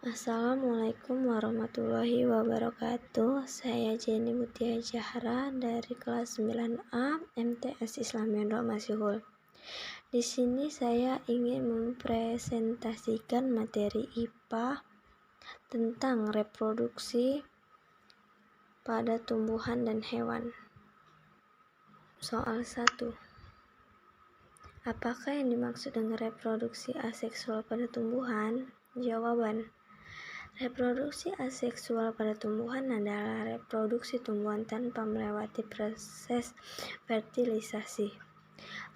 Assalamualaikum warahmatullahi wabarakatuh. Saya Jenny Mutia Zahra dari kelas 9A MTS Islamiyah Nurul Masihul. Di sini saya ingin mempresentasikan materi IPA tentang reproduksi pada tumbuhan dan hewan. Soal 1. Apakah yang dimaksud dengan reproduksi aseksual pada tumbuhan? Jawaban: reproduksi aseksual pada tumbuhan adalah reproduksi tumbuhan tanpa melewati proses fertilisasi.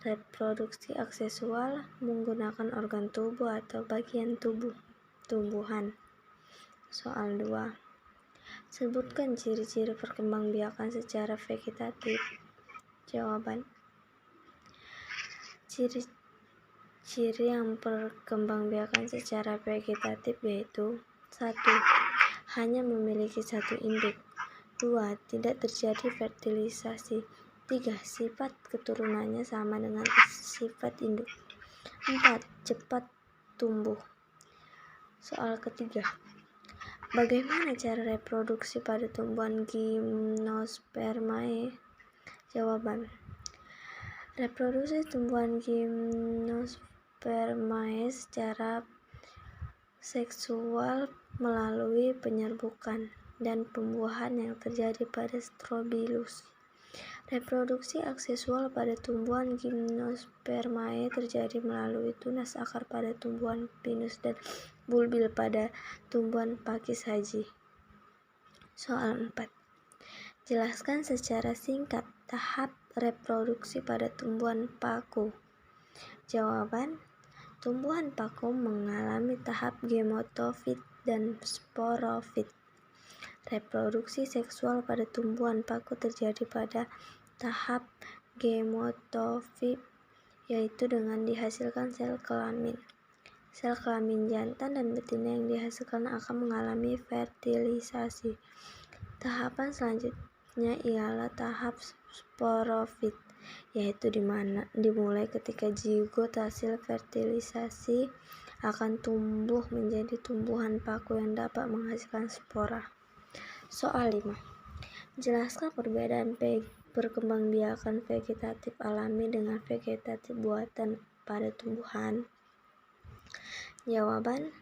Reproduksi aseksual menggunakan organ tubuh atau bagian tubuh tumbuhan. Soal 2. Sebutkan ciri-ciri perkembangbiakan secara vegetatif. Jawaban: ciri-ciri yang perkembangbiakan secara vegetatif yaitu: 1. Hanya memiliki satu induk. 2. Tidak terjadi fertilisasi. 3. Sifat keturunannya sama dengan sifat induk. 4. Cepat tumbuh. Soal ketiga. Bagaimana cara reproduksi pada tumbuhan Gymnospermae? Jawaban: reproduksi tumbuhan Gymnospermae secara seksual melalui penyerbukan dan pembuahan yang terjadi pada strobilus. Reproduksi aseksual pada tumbuhan Gymnospermae terjadi melalui tunas akar pada tumbuhan pinus dan bulbil pada tumbuhan pakis haji. Soal 4. Jelaskan secara singkat tahap reproduksi pada tumbuhan paku. Jawaban: tumbuhan paku mengalami tahap gemotofit dan sporofit. Reproduksi seksual pada tumbuhan paku terjadi pada tahap gemotofit, yaitu dengan dihasilkan sel kelamin. Sel kelamin jantan dan betina yang dihasilkan akan mengalami fertilisasi. Tahapan selanjutnya ialah tahap sporofit, yaitu dimulai ketika zigot hasil fertilisasi akan tumbuh menjadi tumbuhan paku yang dapat menghasilkan spora. Soal 5. Jelaskan perbedaan perkembangbiakan vegetatif alami dengan vegetatif buatan pada tumbuhan. Jawaban: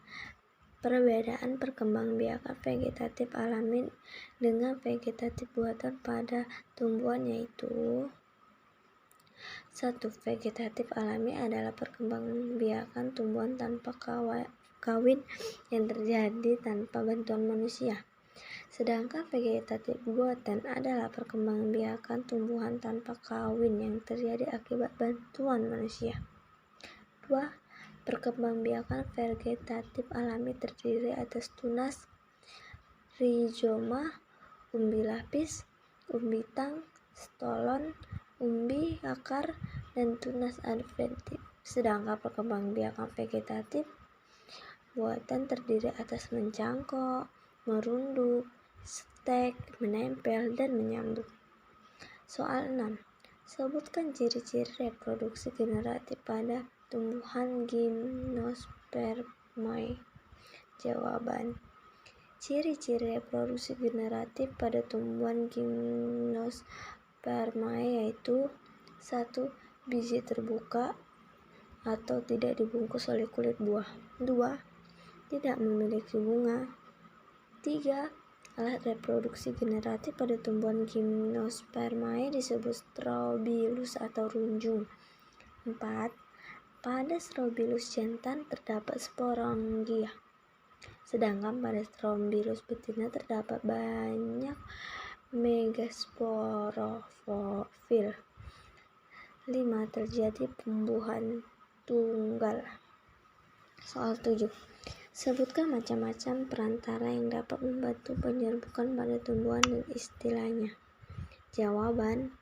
perbedaan perkembangbiakan vegetatif alami dengan vegetatif buatan pada tumbuhan yaitu: 1. Vegetatif alami adalah perkembangbiakan tumbuhan tanpa kawin yang terjadi tanpa bantuan manusia. Sedangkan vegetatif buatan adalah perkembangbiakan tumbuhan tanpa kawin yang terjadi akibat bantuan manusia. 2. Perkembangbiakan vegetatif alami terdiri atas tunas, rizoma, umbi lapis, umbi tang, stolon, umbi akar, dan tunas adventif. Sedangkan perkembangbiakan vegetatif buatan terdiri atas mencangkok, merunduk, stek, menempel, dan menyambung. Soal 6. Sebutkan ciri-ciri reproduksi generatif pada tumbuhan Gymnospermae. Jawaban: ciri-ciri reproduksi generatif pada tumbuhan Gymnospermae yaitu: 1. Biji terbuka atau tidak dibungkus oleh kulit buah. 2. Tidak memiliki bunga. 3. Alat reproduksi generatif pada tumbuhan Gymnospermae disebut strobilus atau runjung. 4. Pada strobilus jantan terdapat sporangia, sedangkan pada strobilus betina terdapat banyak megasporofil. 5. Terjadi pembuahan tunggal. Soal 7. Sebutkan macam-macam perantara yang dapat membantu penyerbukan pada tumbuhan dan istilahnya. Jawaban: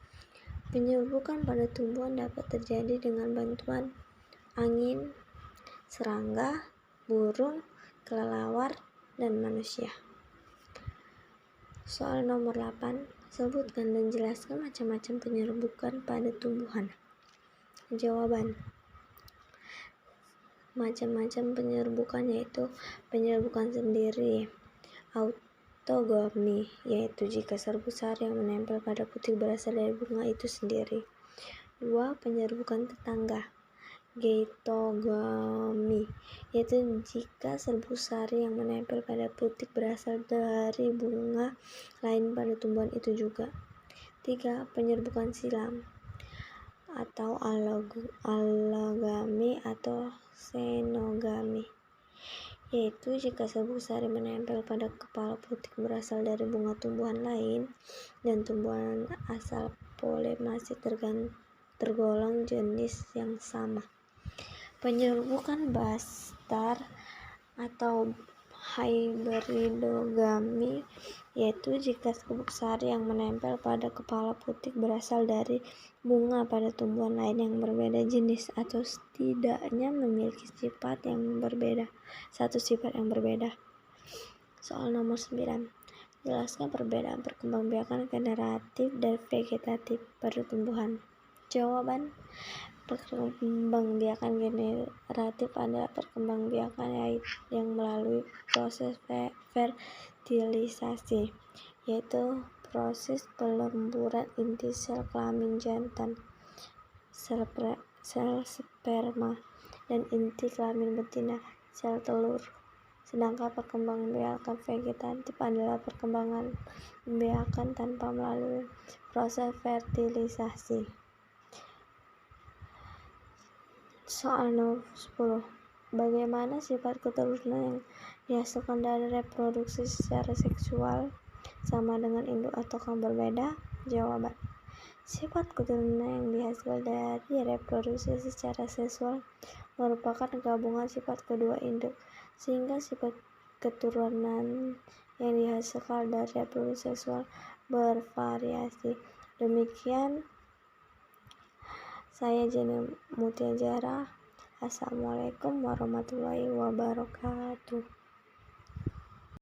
penyerbukan pada tumbuhan dapat terjadi dengan bantuan angin, serangga, burung, kelelawar, dan manusia. Soal nomor 8. Sebutkan dan jelaskan macam-macam penyerbukan pada tumbuhan. Jawaban: macam-macam penyerbukan, yaitu penyerbukan sendiri, autogami, yaitu jika serbuk sari yang menempel pada putik berasal dari bunga itu sendiri. 2. Penyerbukan tetangga, geitogami, yaitu jika serbuk sari yang menempel pada putik berasal dari bunga lain pada tumbuhan itu juga. 3. Penyerbukan silam atau allogami atau xenogami, yaitu jika serbuk sari menempel pada kepala putik berasal dari bunga tumbuhan lain dan tumbuhan asal polemasi tergolong jenis yang sama. Penyerbukan bastar atau hybridogami, yaitu jika serbuk sari yang menempel pada kepala putik berasal dari bunga pada tumbuhan lain yang berbeda jenis atau setidaknya memiliki satu sifat yang berbeda. Soal nomor 9. Jelaskan perbedaan perkembangbiakan generatif dan vegetatif pada tumbuhan. Jawaban: perkembangbiakan generatif adalah perkembangbiakan yang melalui proses fertilisasi, yaitu proses pelemburan inti sel kelamin jantan, sel sperma, dan inti kelamin betina, sel telur. Sedangkan perkembangbiakan vegetatif adalah perkembangbiakan tanpa melalui proses fertilisasi. Soal nomor 10. Bagaimana sifat keturunan yang dihasilkan dari reproduksi secara seksual? Sama dengan induk ataukah berbeda? Jawaban: sifat keturunan yang dihasilkan dari reproduksi secara seksual merupakan gabungan sifat kedua induk, sehingga sifat keturunan yang dihasilkan dari reproduksi seksual bervariasi. Demikian. Saya Jenny Mutiara. Assalamualaikum warahmatullahi wabarakatuh.